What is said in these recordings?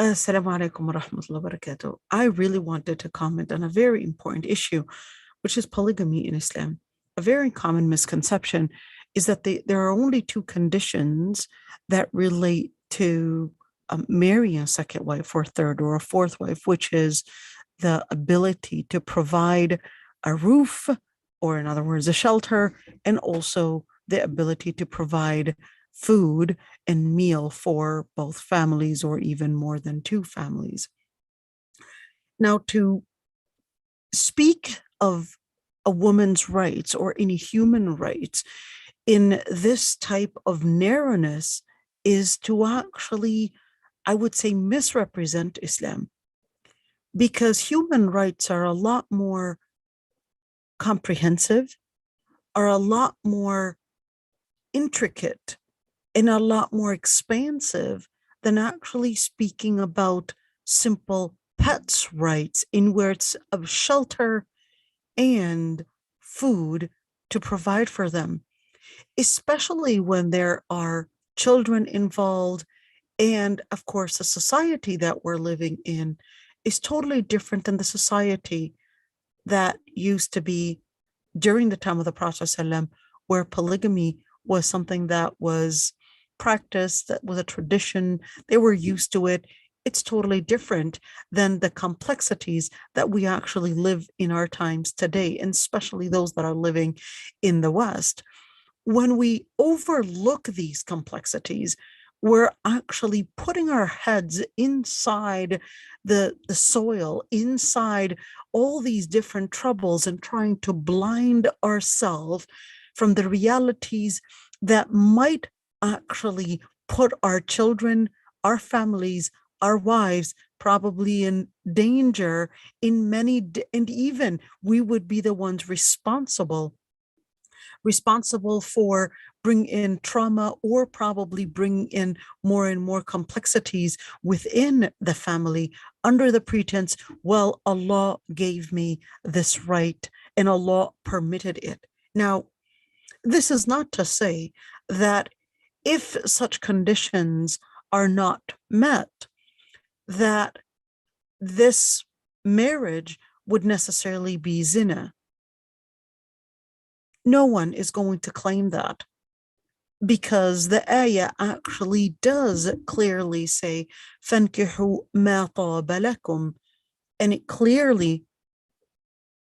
Assalamu alaikum wa rahmatullahi wa barakatuh. I really wanted to comment on a very important issue, which is polygamy in Islam. A very common misconception is that there are only two conditions that relate to marrying a second wife or third or a fourth wife, which is the ability to provide a roof, or in other words, a shelter, and also the ability to provide food and meal for both families or even more than two families. Now, to speak of a woman's rights or any human rights in this type of narrowness is to actually, I would say, misrepresent Islam, because human rights are a lot more comprehensive, are a lot more intricate, and a lot more expansive than actually speaking about simple pets' rights, in where it's of shelter and food to provide for them, especially when there are children involved. And of course, the society that we're living in is totally different than the society that used to be during the time of the Prophet ﷺ, where polygamy was something that was practiced, that was a tradition, they were used to it. It's totally different than the complexities that we actually live in our times today, and especially those that are living in the West. When we overlook these complexities, we're actually putting our heads inside the soil, inside all these different troubles, and trying to blind ourselves from the realities that might actually put our children, our families, our wives probably in danger in many, and even we would be the ones responsible for bringing in trauma, or probably bringing in more and more complexities within the family under the pretense, well, Allah gave me this right and Allah permitted it. Now, this is not to say that if such conditions are not met, that this marriage would necessarily be zina. No one is going to claim that, because the ayah actually does clearly say, فَانْكِحُوا مَا طَابَ لَكُمْ, and it clearly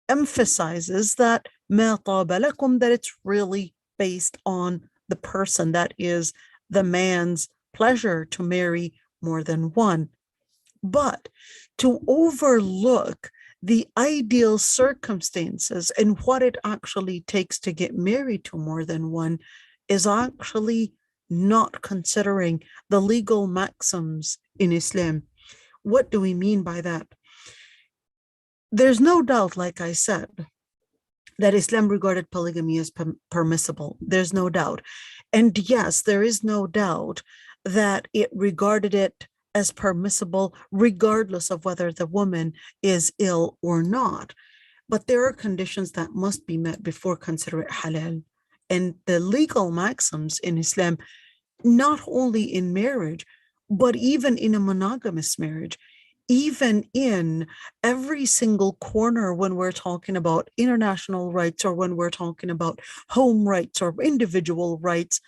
emphasizes that مَا طَابَ لَكُمْ, that it's really based on the person, that is the man's pleasure to marry more than one. But to overlook the ideal circumstances and what it actually takes to get married to more than one is actually not considering the legal maxims in Islam. What do we mean by that? There's no doubt, like I said, that Islam regarded polygamy as permissible. There's no doubt. And yes, there is no doubt that it regarded it as permissible, regardless of whether the woman is ill or not. But there are conditions that must be met before considering it halal. And the legal maxims in Islam, not only in marriage, but even in a monogamous marriage, even in every single corner when we're talking about international rights, or when we're talking about home rights or individual rights,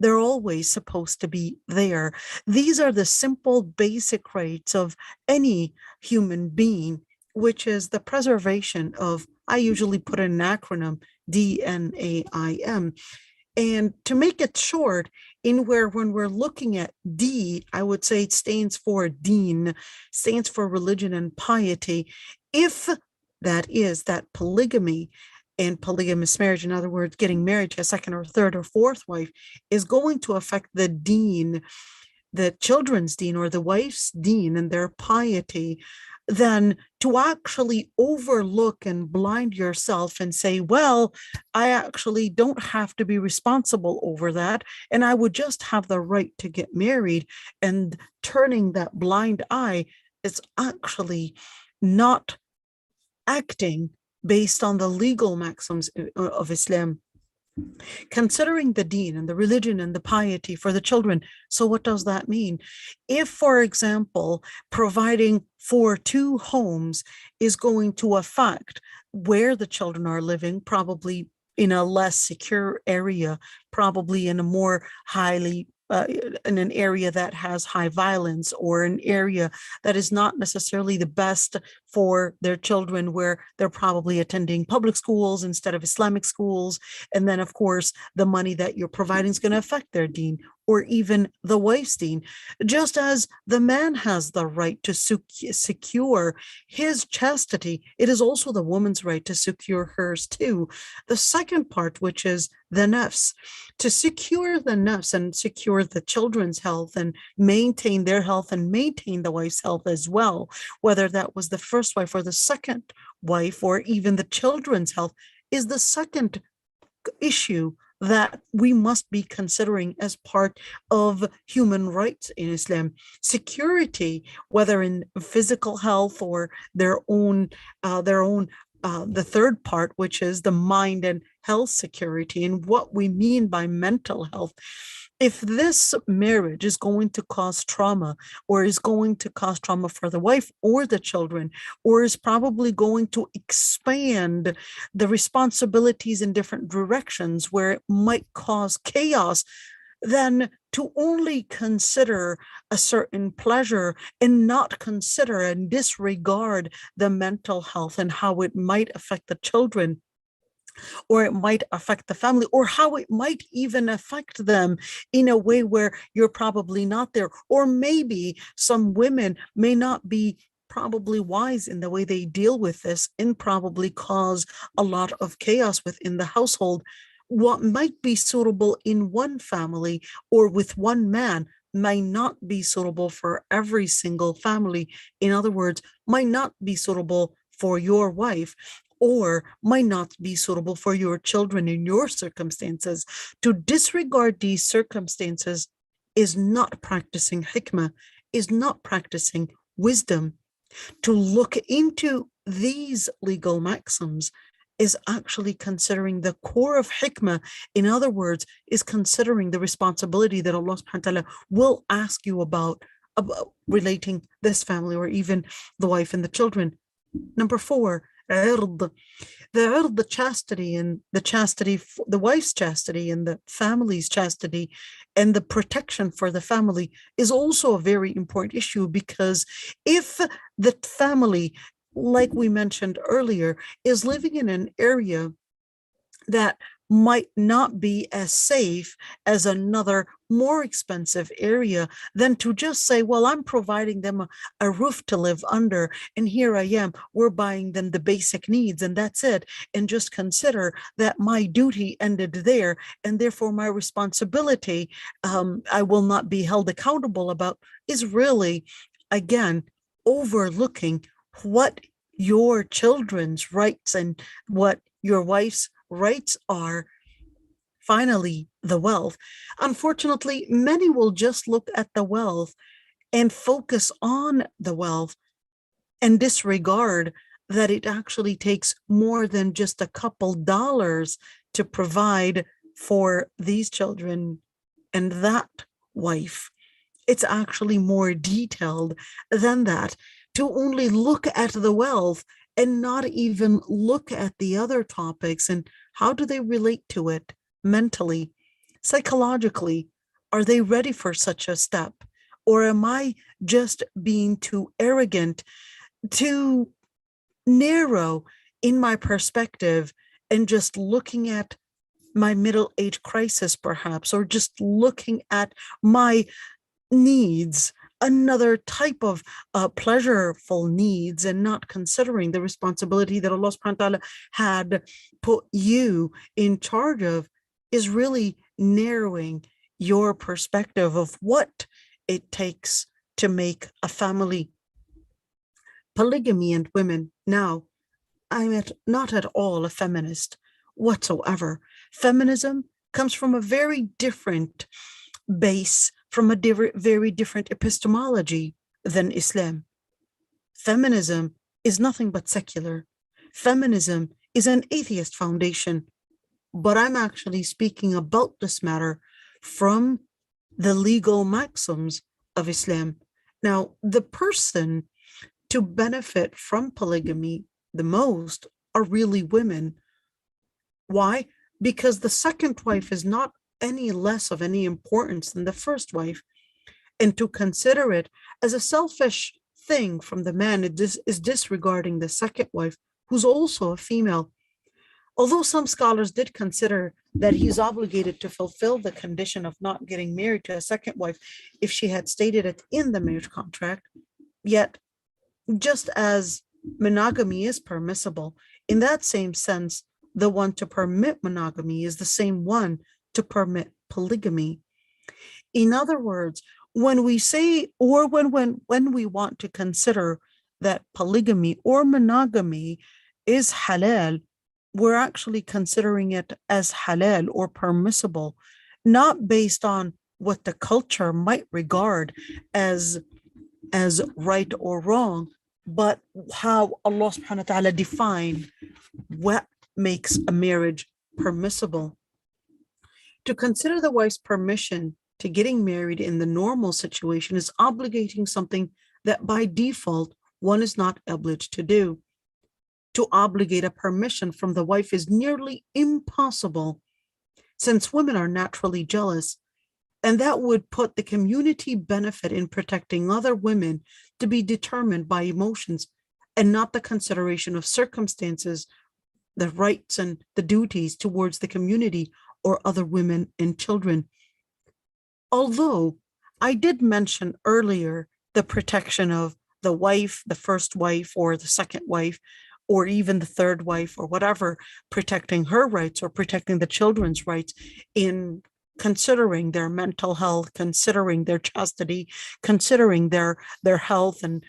they're always supposed to be there. These are the simple basic rights of any human being, which is the preservation of, I usually put an acronym, DNAIM. And to make it short, in where when we're looking at D, I would say it stands for Deen, stands for religion and piety. If that is that polygamy and polygamous marriage, in other words, getting married to a second or third or fourth wife, is going to affect the deen, the children's deen or the wife's deen and their piety, then to actually overlook and blind yourself and say, well, I actually don't have to be responsible over that, and I would just have the right to get married, and turning that blind eye is actually not acting based on the legal maxims of Islam. considering the deen and the religion and the piety for the children. So what does that mean? If, for example, providing for two homes is going to affect where the children are living, probably in a less secure area, probably in a more highly in an area that has high violence, or an area that is not necessarily the best for their children, where they're probably attending public schools instead of Islamic schools. And then, of course, the money that you're providing is going to affect their deen, or even the wife's deen. Just as the man has the right to secure his chastity, it is also the woman's right to secure hers too. The second part, which is the nafs, to secure the nafs and secure the children's health and maintain their health and maintain the wife's health as well, whether that was the first wife or the second wife, or even the children's health, is the second issue that we must be considering as part of human rights in Islam. Security, whether in physical health or the third part, which is the mind and health security, and what we mean by mental health. If this marriage is going to cause trauma, or is going to cause trauma for the wife or the children, or is probably going to expand the responsibilities in different directions where it might cause chaos, then to only consider a certain pleasure and not consider and disregard the mental health and how it might affect the children, or it might affect the family, or how it might even affect them in a way where you're probably not there. Or maybe some women may not be probably wise in the way they deal with this, and probably cause a lot of chaos within the household. What might be suitable in one family or with one man might not be suitable for every single family. In other words, might not be suitable for your wife, or might not be suitable for your children in your circumstances. To disregard these circumstances is not practicing hikmah, is not practicing wisdom. To look into these legal maxims is actually considering the core of hikmah. In other words, is considering the responsibility that Allah subhanahu wa ta'ala will ask you about relating this family, or even the wife and the children. Number 4, the chastity, and the chastity, the wife's chastity and the family's chastity, and the protection for the family is also a very important issue, because if the family, like we mentioned earlier, is living in an area that might not be as safe as another more expensive area, then to just say, well, I'm providing them a roof to live under, and here I am, we're buying them the basic needs, and that's it, and just consider that my duty ended there, and therefore my responsibility, I will not be held accountable about, is really, again, overlooking what your children's rights and what your wife's rights are. Finally, the wealth. Unfortunately, many will just look at the wealth and focus on the wealth and disregard that it actually takes more than just a couple dollars to provide for these children and that wife. It's actually more detailed than that. To only look at the wealth and not even look at the other topics, and how do they relate to it mentally, psychologically? Are they ready for such a step? Or am I just being too arrogant, too narrow in my perspective, and just looking at my middle age crisis, perhaps, or just looking at my needs, another type of pleasureful needs, and not considering the responsibility that Allah subhanahu wa ta'ala had put you in charge of, is really narrowing your perspective of what it takes to make a family. Polygamy and women. Now, I'm not at all a feminist whatsoever. Feminism comes from a very different base, from a very different epistemology than Islam. Feminism is nothing but secular. Feminism is an atheist foundation. but I'm actually speaking about this matter from the legal maxims of Islam. Now, the person to benefit from polygamy the most are really women. Why? Because the second wife is not any less of any importance than the first wife. And to consider it as a selfish thing from the man is disregarding the second wife, who's also a female. Although some scholars did consider that he's obligated to fulfill the condition of not getting married to a second wife if she had stated it in the marriage contract, yet, just as monogamy is permissible, in that same sense, the one to permit monogamy is the same one to permit polygamy. In other words, when we say, or when we want to consider that polygamy or monogamy is halal, we're actually considering it as halal or permissible, not based on what the culture might regard as right or wrong, but how Allah subhanahu wa ta'ala defined what makes a marriage permissible. To consider the wife's permission to getting married in the normal situation is obligating something that by default one is not obliged to do. To obligate a permission from the wife is nearly impossible, since women are naturally jealous, and that would put the community benefit in protecting other women to be determined by emotions and not the consideration of circumstances, the rights and the duties towards the community or other women and children. Although I did mention earlier the protection of the wife, the first wife or the second wife, or even the third wife or whatever, protecting her rights or protecting the children's rights in considering their mental health, considering their chastity, considering their health and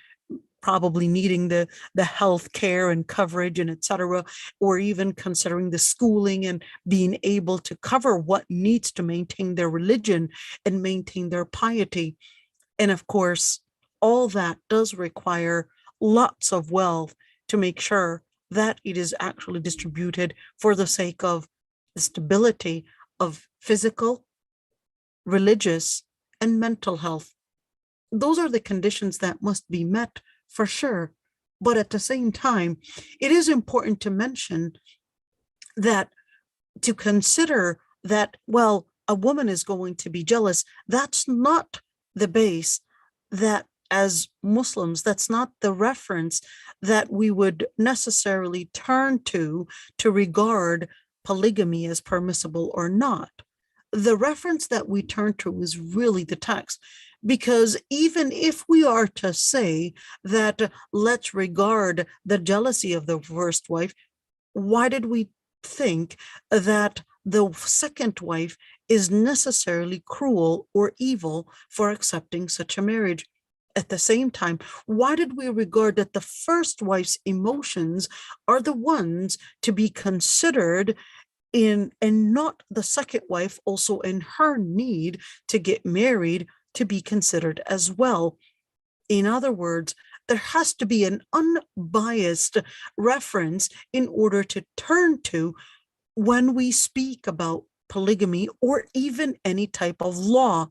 probably needing the health care and coverage and etc., or even considering the schooling and being able to cover what needs to maintain their religion and maintain their piety. And of course, all that does require lots of wealth to make sure that it is actually distributed for the sake of the stability of physical, religious, and mental health. Those are the conditions that must be met for sure. But at the same time, it is important to mention that to consider that, well, a woman is going to be jealous, that's not the base that as Muslims, that's not the reference that we would necessarily turn to regard polygamy as permissible or not. The reference that we turn to is really the text, because even if we are to say that let's regard the jealousy of the first wife, why did we think that the second wife is necessarily cruel or evil for accepting such a marriage? At the same time, why did we regard that the first wife's emotions are the ones to be considered in, and not the second wife also in her need to get married to be considered as well? In other words, there has to be an unbiased reference in order to turn to when we speak about polygamy or even any type of law,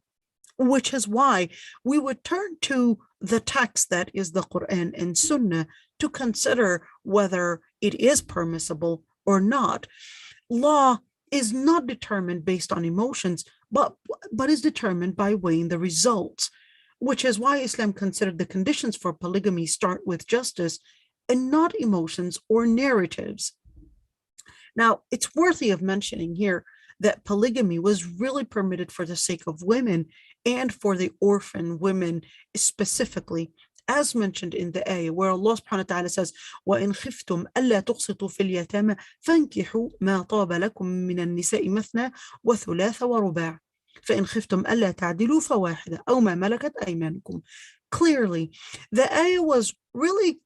which is why we would turn to the text that is the Quran and Sunnah to consider whether it is permissible or not. Law is not determined based on emotions, but is determined by weighing the results, which is why Islam considered the conditions for polygamy start with justice and not emotions or narratives. Now, it's worthy of mentioning here that polygamy was really permitted for the sake of women and for the orphan women specifically, as mentioned in the ayah where Allah subhanahu wa ta'ala says, وَإِنْ خِفْتُمْ أَلَّا تُقْسِطُوا فِي الْيَتَامَى فَانكِحُوا مَا طَابَ لَكُم مِّنَ النِّسَاءِ مَثْنَى وَثُلَاثَ وَرُبَاعَ فَإِنْ خِفْتُمْ أَلَّا تَعْدِلُوا فَوَاحِدَةً أَوْ مَا مَلَكَتْ أَيْمَانُكُمْ. Clearly, the ayah was really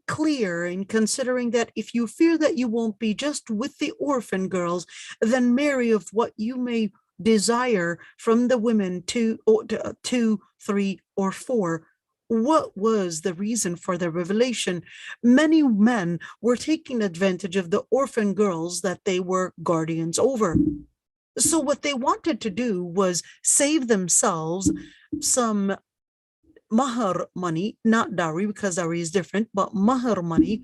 clear in considering that if you fear that you won't be just with the orphan girls, then marry of what you may desire from the women two, 3, or 4, what was the reason for the revelation? Many men were taking advantage of the orphan girls that they were guardians over. So what they wanted to do was save themselves some mahar money, not dowry, because dowry is different, but mahar money.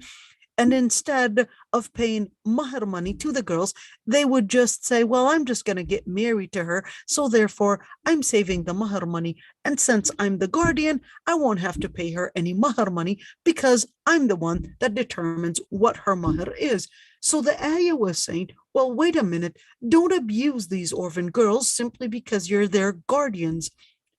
And instead of paying mahar money to the girls, they would just say, well, I'm just going to get married to her. So therefore, I'm saving the mahar money. And since I'm the guardian, I won't have to pay her any mahar money because I'm the one that determines what her mahar is. So the ayah was saying, well, wait a minute, don't abuse these orphan girls simply because you're their guardians.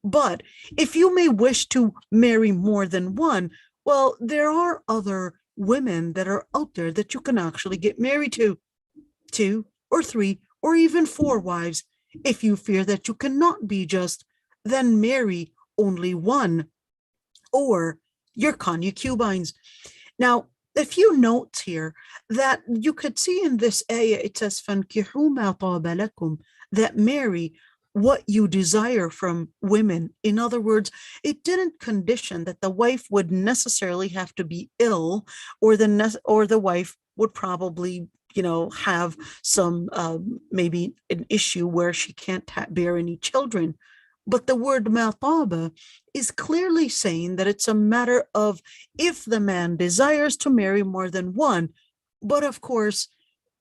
But if you may wish to marry more than one, well, there are other women that are out there that you can actually get married to, 2 or 3 or even 4 wives. If you fear that you cannot be just, then marry only one or your concubines. Now, a few notes here that you could see in this ayah, it says, فَانْكِحُوا مَا طَابَ لَكُمْ, that marry what you desire from women. In other words, it didn't condition that the wife would necessarily have to be ill, or the wife would probably, have some maybe an issue where she can't bear any children. But the word mataba is clearly saying that it's a matter of if the man desires to marry more than one. But of course,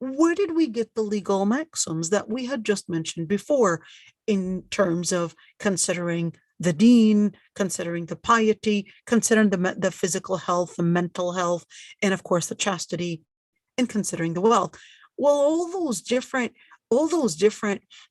where did we get the legal maxims that we had just mentioned before in terms of considering the deen, considering the piety, considering the physical health, the mental health, and of course the chastity, and considering the wealth? Well, all those different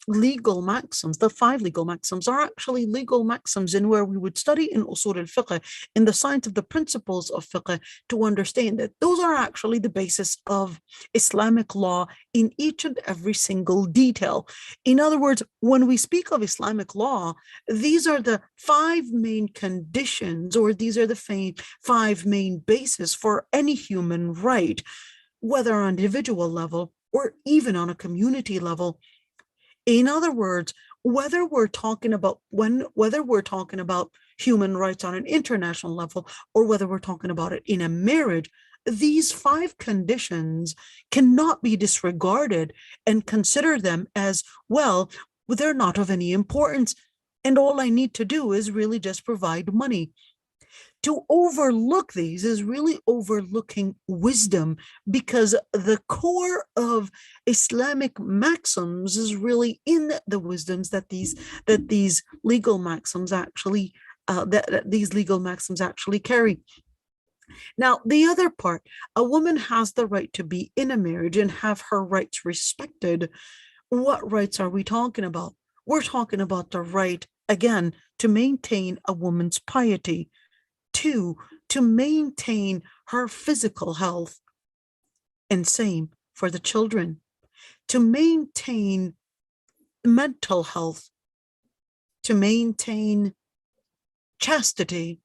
legal maxims, the 5 legal maxims, are actually legal maxims in where we would study in usul al-fiqh, in the science of the principles of fiqh, to understand that those are actually the basis of Islamic law in each and every single detail. In other words, when we speak of Islamic law, these are the 5 main conditions, or these are the 5 main bases for any human right, whether on an individual level or even on a community level. In other words, whether we're talking about human rights on an international level, or whether we're talking about it in a marriage, these 5 conditions cannot be disregarded and consider them as, well, they're not of any importance, and all I need to do is really just provide money. To overlook these is really overlooking wisdom, because the core of Islamic maxims is really in the wisdoms that these legal maxims actually carry. Now, the other part, a woman has the right to be in a marriage and have her rights respected. What rights are we talking about? We're talking about the right, again, to maintain a woman's piety. 2, to maintain her physical health, and same for the children. To maintain mental health, to maintain chastity,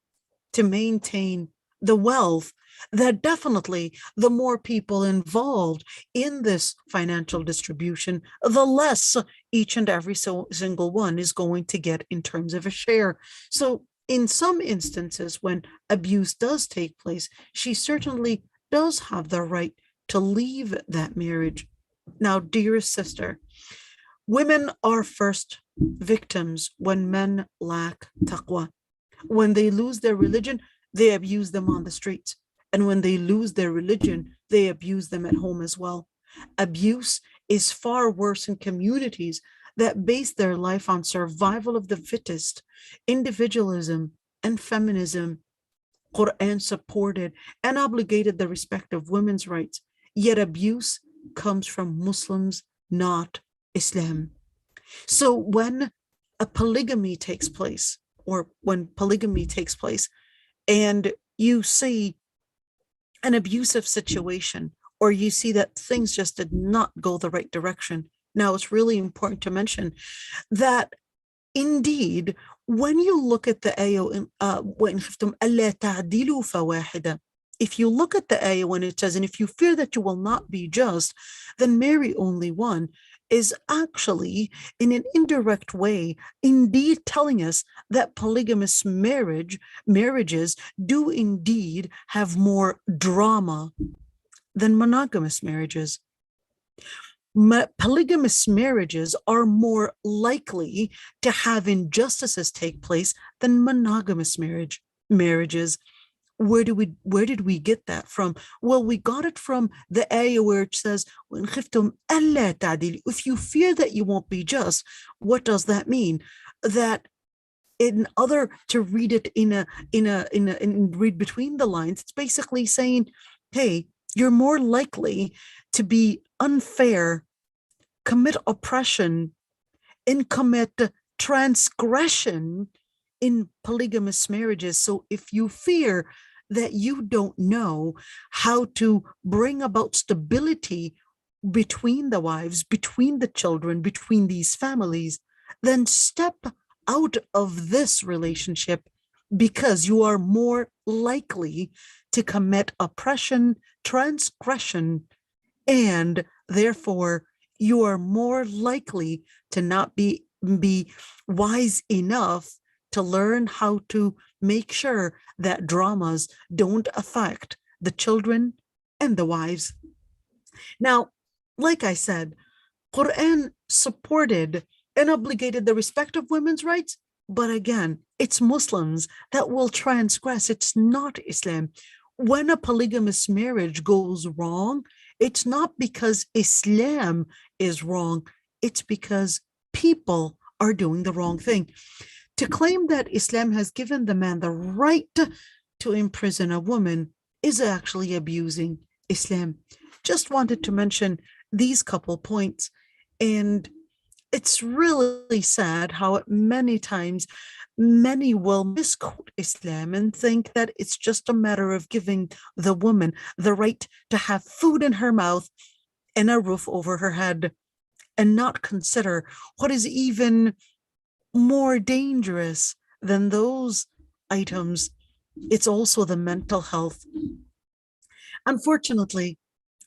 to maintain the wealth, that definitely the more people involved in this financial distribution, the less each and every single one is going to get in terms of a share. So in some instances, when abuse does take place, she certainly does have the right to leave that marriage. Now, dearest sister, women are first victims when men lack taqwa. When they lose their religion, they abuse them on the streets. And when they lose their religion, they abuse them at home as well. Abuse is far worse in communities that base their life on survival of the fittest, individualism, and feminism. Quran supported and obligated the respect of women's rights, yet abuse comes from Muslims, not Islam. So when a polygamy takes place, or when polygamy takes place, and you see an abusive situation, or you see that things just did not go the right direction, now it's really important to mention that indeed, when you look at the ayah, if you look at the ayah when it says, and if you fear that you will not be just, then marry only one, is actually, in an indirect way, indeed telling us that polygamous marriages do indeed have more drama than monogamous marriages. Polygamous marriages are more likely to have injustices take place than monogamous marriages. Where did we get that from? Well, we got it from the ayah where it says, if you fear that you won't be just. What does that mean? That to read it read between the lines, it's basically saying, hey, you're more likely to be unfair, commit oppression, and commit transgression in polygamous marriages. So if you fear that you don't know how to bring about stability between the wives, between the children, between these families, then step out of this relationship, because you are more likely to commit oppression, transgression, and therefore you are more likely to not be wise enough to learn how to make sure that dramas don't affect the children and the wives. Now, like I said, Quran supported and obligated the respect of women's rights, but again, it's Muslims that will transgress. It's not Islam. When a polygamous marriage goes wrong, it's not because Islam is wrong, it's because people are doing the wrong thing. To claim that Islam has given the man the right to imprison a woman is actually abusing Islam. Just wanted to mention these couple points. And it's really sad how many times many will misquote Islam and think that it's just a matter of giving the woman the right to have food in her mouth and a roof over her head, and not consider what is even more dangerous than those items. It's also the mental health. Unfortunately,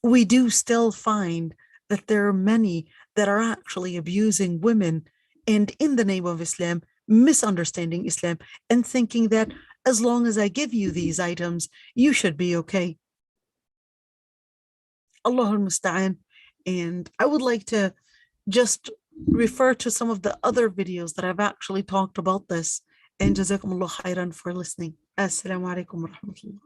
we do still find that there are many that are actually abusing women, and in the name of Islam, misunderstanding Islam and thinking that as long as I give you these items, you should be okay. Allahul Musta'an. And I would like to just refer to some of the other videos that I've actually talked about this. And Jazakumullah khairan for listening. Assalamu alaikum wa rahmatullah.